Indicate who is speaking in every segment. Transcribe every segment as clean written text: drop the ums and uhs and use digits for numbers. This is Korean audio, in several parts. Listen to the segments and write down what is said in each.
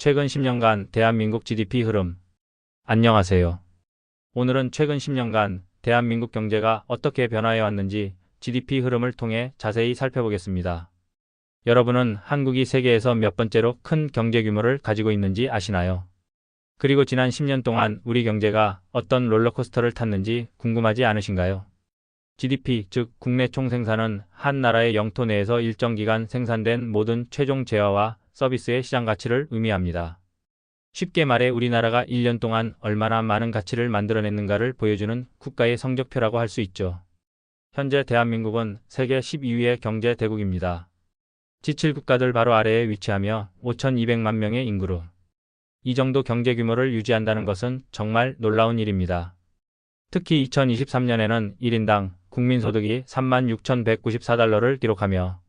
Speaker 1: 최근 10년간 대한민국 GDP 흐름. 안녕하세요. 오늘은 최근 10년간 대한민국 경제가 어떻게 변화해 왔는지 GDP 흐름을 통해 자세히 살펴보겠습니다. 여러분은 한국이 세계에서 몇 번째로 큰 경제 규모를 가지고 있는지 아시나요? 그리고 지난 10년 동안 우리 경제가 어떤 롤러코스터를 탔는지 궁금하지 않으신가요? GDP, 즉 국내 총생산은 한 나라의 영토 내에서 일정 기간 생산된 모든 최종 재화와 서비스의 시장 가치를 의미합니다. 쉽게 말해 우리나라가 1년 동안 얼마나 많은 가치를 만들어냈는가를 보여주는 국가의 성적표라고 할 수 있죠. 현재 대한민국은 세계 12위의 경제 대국입니다. G7 국가들 바로 아래에 위치하며 5,200만 명의 인구로 이 정도 경제 규모를 유지한다는 것은 정말 놀라운 일입니다. 특히 2023년에는 1인당 국민소득이 36,194달러를 기록하며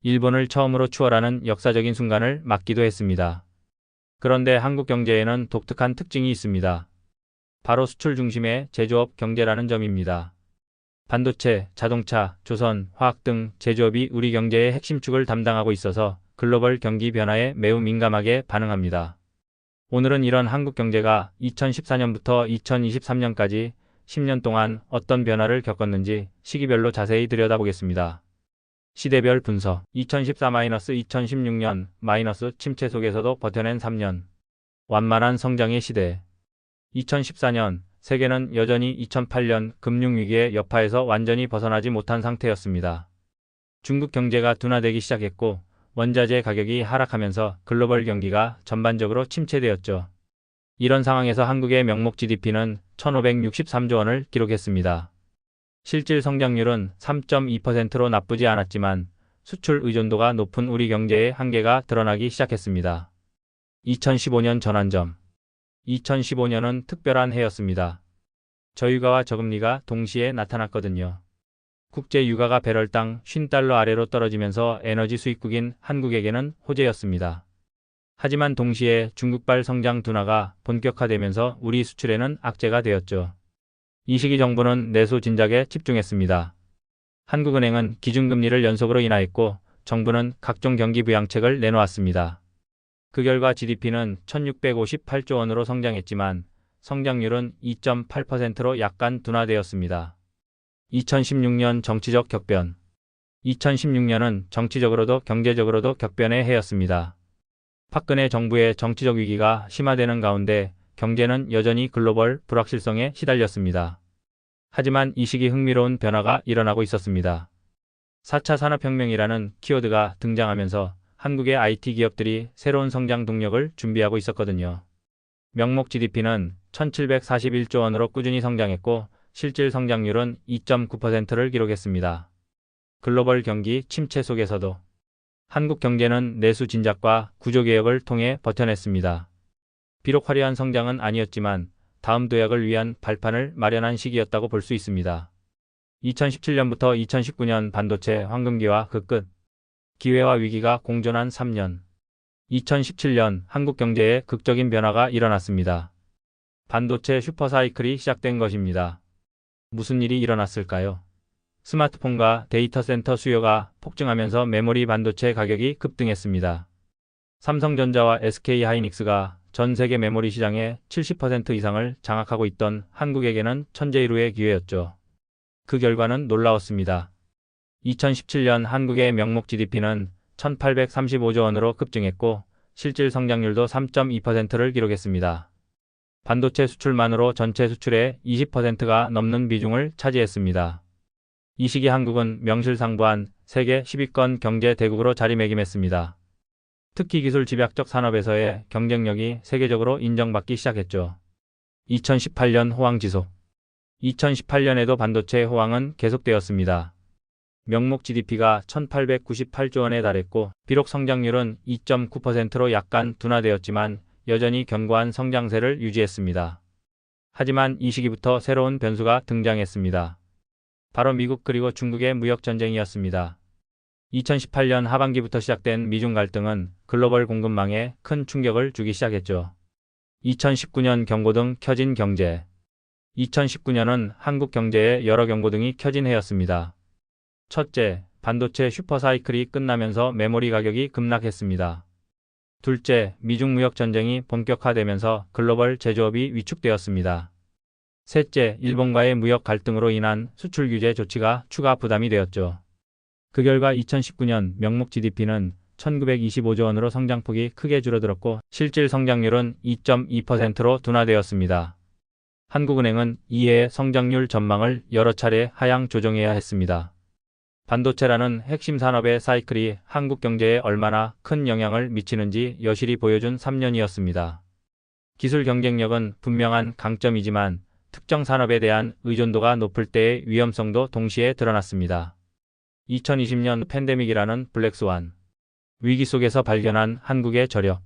Speaker 1: 일본을 처음으로 추월하는 역사적인 순간을 맞기도 했습니다. 그런데 한국 경제에는 독특한 특징이 있습니다. 바로 수출 중심의 제조업 경제라는 점입니다. 반도체, 자동차, 조선, 화학 등 제조업이 우리 경제의 핵심축을 담당하고 있어서 글로벌 경기 변화에 매우 민감하게 반응합니다. 오늘은 이런 한국 경제가 2014년부터 2023년까지 10년 동안 어떤 변화를 겪었는지 시기별로 자세히 들여다보겠습니다. 시대별 분석 2014-2016년 침체 속에서도 버텨낸 3년 완만한 성장의 시대 2014년 세계는 여전히 2008년 금융위기의 여파에서 완전히 벗어나지 못한 상태였습니다. 중국 경제가 둔화되기 시작했고 원자재 가격이 하락하면서 글로벌 경기가 전반적으로 침체되었죠. 이런 상황에서 한국의 명목 GDP는 1,563조 원을 기록했습니다. 실질 성장률은 3.2%로 나쁘지 않았지만 수출 의존도가 높은 우리 경제의 한계가 드러나기 시작했습니다. 2015년 전환점 2015년은 특별한 해였습니다. 저유가와 저금리가 동시에 나타났거든요. 국제 유가가 배럴당 50달러 아래로 떨어지면서 에너지 수입국인 한국에게는 호재였습니다. 하지만 동시에 중국발 성장 둔화가 본격화되면서 우리 수출에는 악재가 되었죠. 이 시기 정부는 내수 진작에 집중했습니다. 한국은행은 기준금리를 연속으로 인하했고 정부는 각종 경기 부양책을 내놓았습니다. 그 결과 GDP는 1,658조 원으로 성장했지만 성장률은 2.8%로 약간 둔화되었습니다. 2016년 정치적 격변 2016년은 정치적으로도 경제적으로도 격변의 해였습니다. 박근혜 정부의 정치적 위기가 심화되는 가운데 경제는 여전히 글로벌 불확실성에 시달렸습니다. 하지만 이 시기 흥미로운 변화가 일어나고 있었습니다. 4차 산업혁명이라는 키워드가 등장하면서 한국의 IT 기업들이 새로운 성장 동력을 준비하고 있었거든요. 명목 GDP는 1,741조 원으로 꾸준히 성장했고 실질 성장률은 2.9%를 기록했습니다. 글로벌 경기 침체 속에서도 한국 경제는 내수 진작과 구조개혁을 통해 버텨냈습니다. 비록 화려한 성장은 아니었지만 다음 도약을 위한 발판을 마련한 시기였다고 볼 수 있습니다. 2017년부터 2019년 반도체 황금기와 그 끝, 기회와 위기가 공존한 3년. 2017년 한국 경제에 극적인 변화가 일어났습니다. 반도체 슈퍼사이클이 시작된 것입니다. 무슨 일이 일어났을까요? 스마트폰과 데이터 센터 수요가 폭증하면서 메모리 반도체 가격이 급등했습니다. 삼성전자와 SK하이닉스가 전 세계 메모리 시장의 70% 이상을 장악하고 있던 한국에게는 천재일우의 기회였죠. 그 결과는 놀라웠습니다. 2017년 한국의 명목 GDP는 1,835조 원으로 급증했고 실질 성장률도 3.2%를 기록했습니다. 반도체 수출만으로 전체 수출의 20%가 넘는 비중을 차지했습니다. 이 시기 한국은 명실상부한 세계 10위권 경제 대국으로 자리매김했습니다. 특히 기술 집약적 산업에서의 경쟁력이 세계적으로 인정받기 시작했죠. 2018년 호황 지속 2018년에도 반도체 호황은 계속되었습니다. 명목 GDP가 1,898조 원에 달했고 비록 성장률은 2.9%로 약간 둔화되었지만 여전히 견고한 성장세를 유지했습니다. 하지만 이 시기부터 새로운 변수가 등장했습니다. 바로 미국 그리고 중국의 무역전쟁이었습니다. 2018년 하반기부터 시작된 미중 갈등은 글로벌 공급망에 큰 충격을 주기 시작했죠. 2019년 경고등 켜진 경제 2019년은 한국 경제에 여러 경고등이 켜진 해였습니다. 첫째, 반도체 슈퍼사이클이 끝나면서 메모리 가격이 급락했습니다. 둘째, 미중 무역 전쟁이 본격화되면서 글로벌 제조업이 위축되었습니다. 셋째, 일본과의 무역 갈등으로 인한 수출 규제 조치가 추가 부담이 되었죠. 그 결과 2019년 명목 GDP는 1925조 원으로 성장폭이 크게 줄어들었고 실질 성장률은 2.2%로 둔화되었습니다. 한국은행은 이에 성장률 전망을 여러 차례 하향 조정해야 했습니다. 반도체라는 핵심 산업의 사이클이 한국 경제에 얼마나 큰 영향을 미치는지 여실히 보여준 3년이었습니다. 기술 경쟁력은 분명한 강점이지만 특정 산업에 대한 의존도가 높을 때의 위험성도 동시에 드러났습니다. 2020년 팬데믹이라는 블랙스완 위기 속에서 발견한 한국의 저력.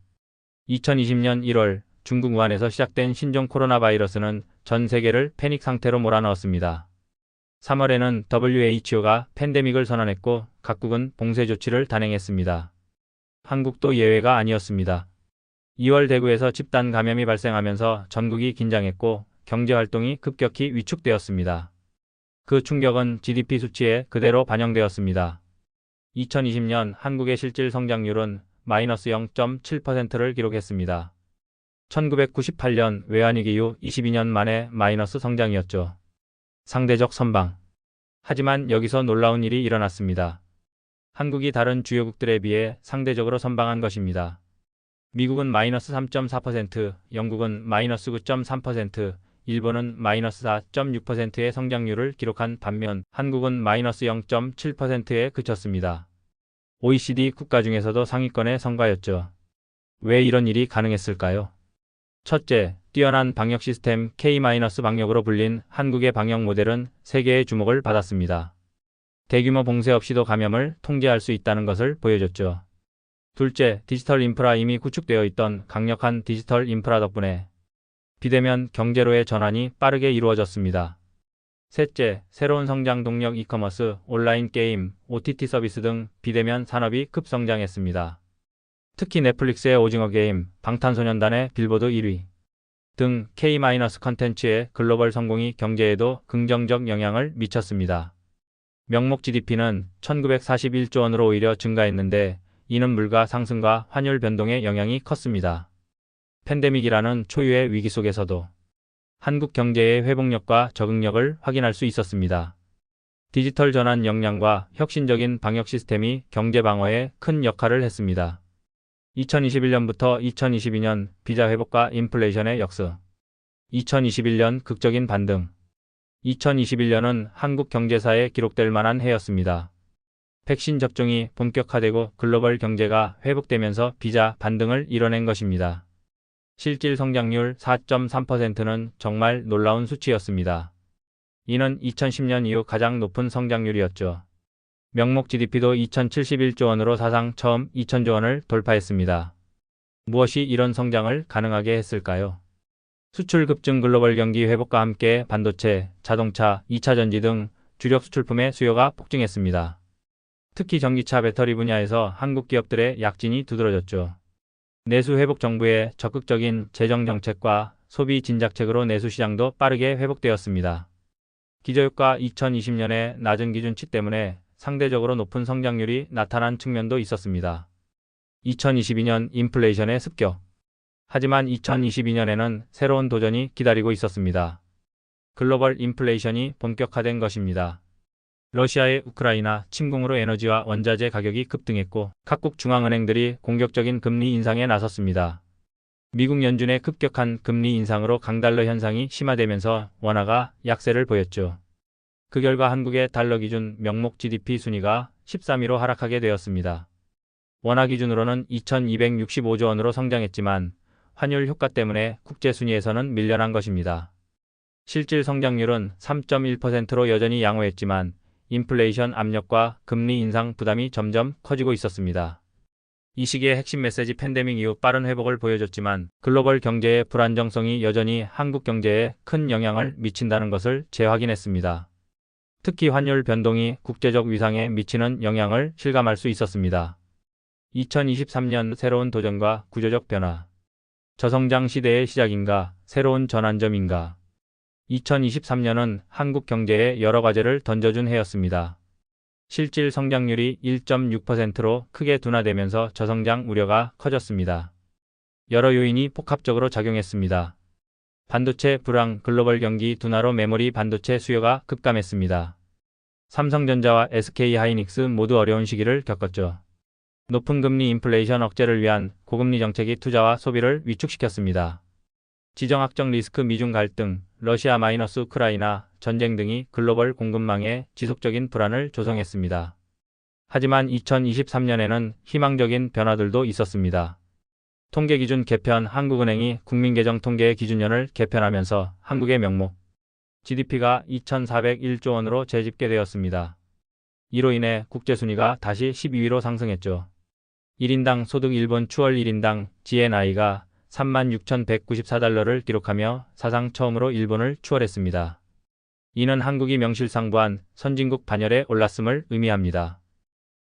Speaker 1: 2020년 1월 중국 우한에서 시작된 신종 코로나 바이러스는 전 세계를 패닉 상태로 몰아넣었습니다. 3월에는 WHO가 팬데믹을 선언했고 각국은 봉쇄 조치를 단행했습니다. 한국도 예외가 아니었습니다. 2월 대구에서 집단 감염이 발생하면서 전국이 긴장했고 경제활동이 급격히 위축되었습니다. 그 충격은 GDP 수치에 그대로 반영되었습니다. 2020년 한국의 실질 성장률은 마이너스 0.7%를 기록했습니다. 1998년 외환위기 이후 22년 만에 마이너스 성장이었죠. 상대적 선방. 하지만 여기서 놀라운 일이 일어났습니다. 한국이 다른 주요국들에 비해 상대적으로 선방한 것입니다. 미국은 마이너스 3.4%, 영국은 마이너스 9.3%, 일본은 마이너스 4.6%의 성장률을 기록한 반면 한국은 마이너스 0.7%에 그쳤습니다. OECD 국가 중에서도 상위권에 성과였죠. 왜 이런 일이 가능했을까요? 첫째, 뛰어난 방역 시스템 K-방역으로 불린 한국의 방역 모델은 세계의 주목을 받았습니다. 대규모 봉쇄 없이도 감염을 통제할 수 있다는 것을 보여줬죠. 둘째, 디지털 인프라 이미 구축되어 있던 강력한 디지털 인프라 덕분에 비대면 경제로의 전환이 빠르게 이루어졌습니다. 셋째, 새로운 성장 동력 이커머스, 온라인 게임, OTT 서비스 등 비대면 산업이 급성장했습니다. 특히 넷플릭스의 오징어 게임, 방탄소년단의 빌보드 1위 등 K- 컨텐츠의 글로벌 성공이 경제에도 긍정적 영향을 미쳤습니다. 명목 GDP는 1941조 원으로 오히려 증가했는데 이는 물가 상승과 환율 변동의 영향이 컸습니다. 팬데믹이라는 초유의 위기 속에서도 한국 경제의 회복력과 적응력을 확인할 수 있었습니다. 디지털 전환 역량과 혁신적인 방역 시스템이 경제 방어에 큰 역할을 했습니다. 2021년부터 2022년 비자 회복과 인플레이션의 역습. 2021년 극적인 반등. 2021년은 한국 경제사에 기록될 만한 해였습니다. 백신 접종이 본격화되고 글로벌 경제가 회복되면서 비자 반등을 이뤄낸 것입니다. 실질 성장률 4.3%는 정말 놀라운 수치였습니다. 이는 2010년 이후 가장 높은 성장률이었죠. 명목 GDP도 2071조 원으로 사상 처음 2000조 원을 돌파했습니다. 무엇이 이런 성장을 가능하게 했을까요? 수출 급증, 글로벌 경기 회복과 함께 반도체, 자동차, 2차 전지 등 주력 수출품의 수요가 폭증했습니다. 특히 전기차 배터리 분야에서 한국 기업들의 약진이 두드러졌죠. 내수 회복 정부의 적극적인 재정 정책과 소비 진작책으로 내수 시장도 빠르게 회복되었습니다. 기저효과 2020년에 낮은 기준치 때문에 상대적으로 높은 성장률이 나타난 측면도 있었습니다. 2022년 인플레이션의 습격. 하지만 2022년에는 새로운 도전이 기다리고 있었습니다. 글로벌 인플레이션이 본격화된 것입니다. 러시아의 우크라이나 침공으로 에너지와 원자재 가격이 급등했고 각국 중앙은행들이 공격적인 금리 인상에 나섰습니다. 미국 연준의 급격한 금리 인상으로 강달러 현상이 심화되면서 원화가 약세를 보였죠. 그 결과 한국의 달러 기준 명목 GDP 순위가 13위로 하락하게 되었습니다. 원화 기준으로는 2265조 원으로 성장했지만 환율 효과 때문에 국제 순위에서는 밀려난 것입니다. 실질 성장률은 3.1%로 여전히 양호했지만 인플레이션 압력과 금리 인상 부담이 점점 커지고 있었습니다. 이 시기의 핵심 메시지 팬데믹 이후 빠른 회복을 보여줬지만 글로벌 경제의 불안정성이 여전히 한국 경제에 큰 영향을 미친다는 것을 재확인했습니다. 특히 환율 변동이 국제적 위상에 미치는 영향을 실감할 수 있었습니다. 2023년 새로운 도전과 구조적 변화. 저성장 시대의 시작인가, 새로운 전환점인가. 2023년은 한국 경제에 여러 과제를 던져준 해였습니다. 실질 성장률이 1.6%로 크게 둔화되면서 저성장 우려가 커졌습니다. 여러 요인이 복합적으로 작용했습니다. 반도체 불황, 글로벌 경기 둔화로 메모리 반도체 수요가 급감했습니다. 삼성전자와 SK하이닉스 모두 어려운 시기를 겪었죠. 높은 금리 인플레이션 억제를 위한 고금리 정책이 투자와 소비를 위축시켰습니다. 지정학적 리스크 미중 갈등, 러시아-우크라이나 전쟁 등이 글로벌 공급망에 지속적인 불안을 조성했습니다. 하지만 2023년에는 희망적인 변화들도 있었습니다. 통계기준 개편 한국은행이 국민계정 통계 기준연을 개편하면서 한국의 명목 GDP가 2,401조 원으로 재집계되었습니다. 이로 인해 국제순위가 다시 12위로 상승했죠. 1인당 소득 일본 추월 1인당 GNI가 36,194달러를 기록하며 사상 처음으로 일본을 추월했습니다. 이는 한국이 명실상부한 선진국 반열에 올랐음을 의미합니다.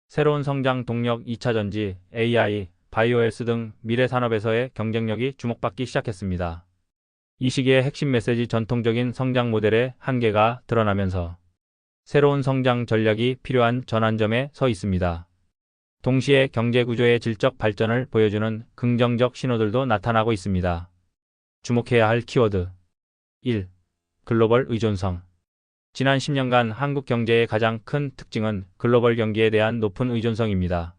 Speaker 1: 새로운 성장 동력 2차전지, AI, 바이오헬스 등 미래 산업에서의 경쟁력이 주목받기 시작했습니다. 이 시기의 핵심 메시지 전통적인 성장 모델의 한계가 드러나면서 새로운 성장 전략이 필요한 전환점에 서 있습니다. 동시에 경제 구조의 질적 발전을 보여주는 긍정적 신호들도 나타나고 있습니다. 주목해야 할 키워드 1. 글로벌 의존성. 지난 10년간 한국 경제의 가장 큰 특징은 글로벌 경기에 대한 높은 의존성입니다.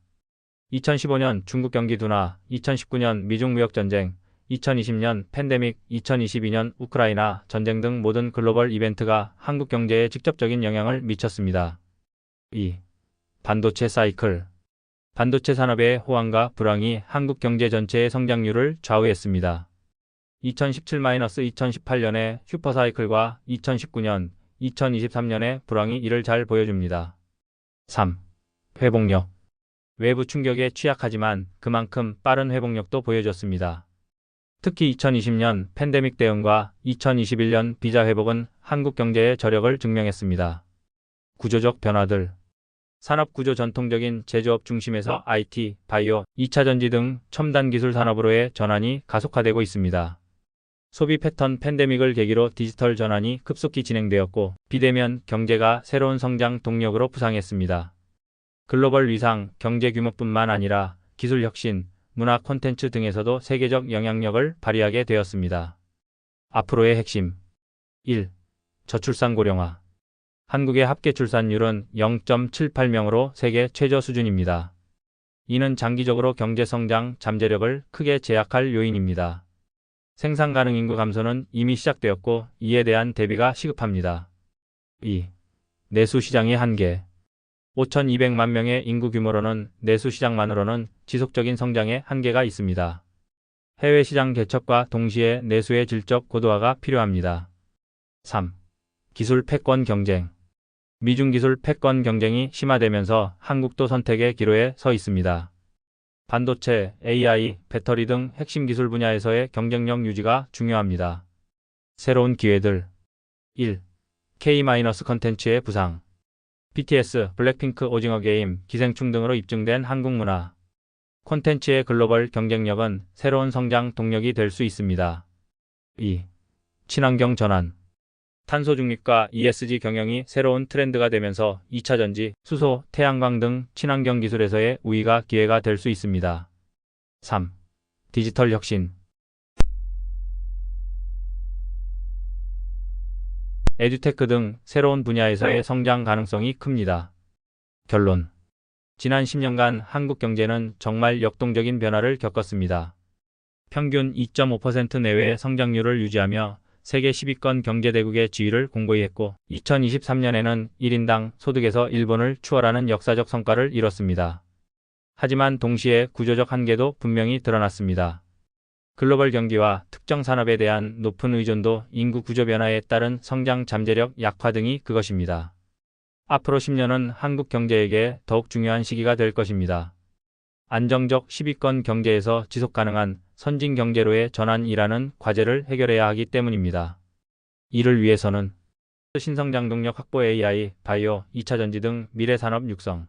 Speaker 1: 2015년 중국 경기 둔화, 2019년 미중 무역 전쟁, 2020년 팬데믹, 2022년 우크라이나 전쟁 등 모든 글로벌 이벤트가 한국 경제에 직접적인 영향을 미쳤습니다. 2. 반도체 사이클. 반도체 산업의 호황과 불황이 한국 경제 전체의 성장률을 좌우했습니다. 2017-2018년의 슈퍼사이클과 2019년, 2023년의 불황이 이를 잘 보여줍니다. 3. 회복력. 외부 충격에 취약하지만 그만큼 빠른 회복력도 보여줬습니다. 특히 2020년 팬데믹 대응과 2021년 비자 회복은 한국 경제의 저력을 증명했습니다. 구조적 변화들. 산업 구조 전통적인 제조업 중심에서 IT, 바이오, 2차전지 등 첨단 기술 산업으로의 전환이 가속화되고 있습니다. 소비 패턴 팬데믹을 계기로 디지털 전환이 급속히 진행되었고 비대면 경제가 새로운 성장 동력으로 부상했습니다. 글로벌 위상, 경제 규모뿐만 아니라 기술 혁신, 문화 콘텐츠 등에서도 세계적 영향력을 발휘하게 되었습니다. 앞으로의 핵심 1. 저출산 고령화. 한국의 합계 출산율은 0.78명으로 세계 최저 수준입니다. 이는 장기적으로 경제 성장 잠재력을 크게 제약할 요인입니다. 생산 가능 인구 감소는 이미 시작되었고 이에 대한 대비가 시급합니다. 2. 내수 시장의 한계. 5,200만 명의 인구 규모로는 내수 시장만으로는 지속적인 성장에 한계가 있습니다. 해외 시장 개척과 동시에 내수의 질적 고도화가 필요합니다. 3. 기술 패권 경쟁. 미중 기술 패권 경쟁이 심화되면서 한국도 선택의 기로에 서 있습니다. 반도체, AI, 배터리 등 핵심 기술 분야에서의 경쟁력 유지가 중요합니다. 새로운 기회들 1. K-컨텐츠의 부상. BTS, 블랙핑크, 오징어 게임, 기생충 등으로 입증된 한국 문화. 콘텐츠의 글로벌 경쟁력은 새로운 성장 동력이 될 수 있습니다. 2. 친환경 전환. 탄소 중립과 ESG 경영이 새로운 트렌드가 되면서 2차전지, 수소, 태양광 등 친환경 기술에서의 우위가 기회가 될 수 있습니다. 3. 디지털 혁신. 에듀테크 등 새로운 분야에서의 성장 가능성이 큽니다. 결론. 지난 10년간 한국 경제는 정말 역동적인 변화를 겪었습니다. 평균 2.5% 내외의 성장률을 유지하며 세계 10위권 경제대국의 지위를 공고히 했고 2023년에는 1인당 소득에서 일본을 추월하는 역사적 성과를 이뤘습니다. 하지만 동시에 구조적 한계도 분명히 드러났습니다. 글로벌 경기와 특정 산업에 대한 높은 의존도, 인구 구조 변화에 따른 성장 잠재력 약화 등이 그것입니다. 앞으로 10년은 한국 경제에게 더욱 중요한 시기가 될 것입니다. 안정적 10위권 경제에서 지속 가능한 선진 경제로의 전환이라는 과제를 해결해야 하기 때문입니다. 이를 위해서는 신성장 동력 확보, AI, 바이오, 2차전지 등 미래 산업 육성,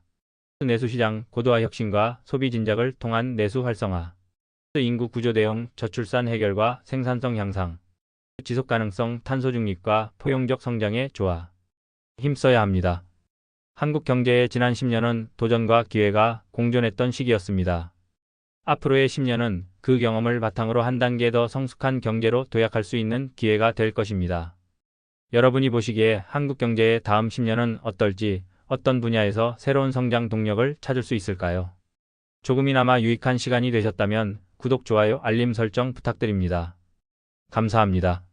Speaker 1: 내수시장 고도화 혁신과 소비 진작을 통한 내수 활성화, 인구 구조 대응, 저출산 해결과 생산성 향상, 지속가능성, 탄소 중립과 포용적 성장의 조화 힘써야 합니다. 한국 경제의 지난 10년은 도전과 기회가 공존했던 시기였습니다. 앞으로의 10년은 그 경험을 바탕으로 한 단계 더 성숙한 경제로 도약할 수 있는 기회가 될 것입니다. 여러분이 보시기에 한국 경제의 다음 10년은 어떨지, 어떤 분야에서 새로운 성장 동력을 찾을 수 있을까요? 조금이나마 유익한 시간이 되셨다면 구독, 좋아요, 알림 설정 부탁드립니다. 감사합니다.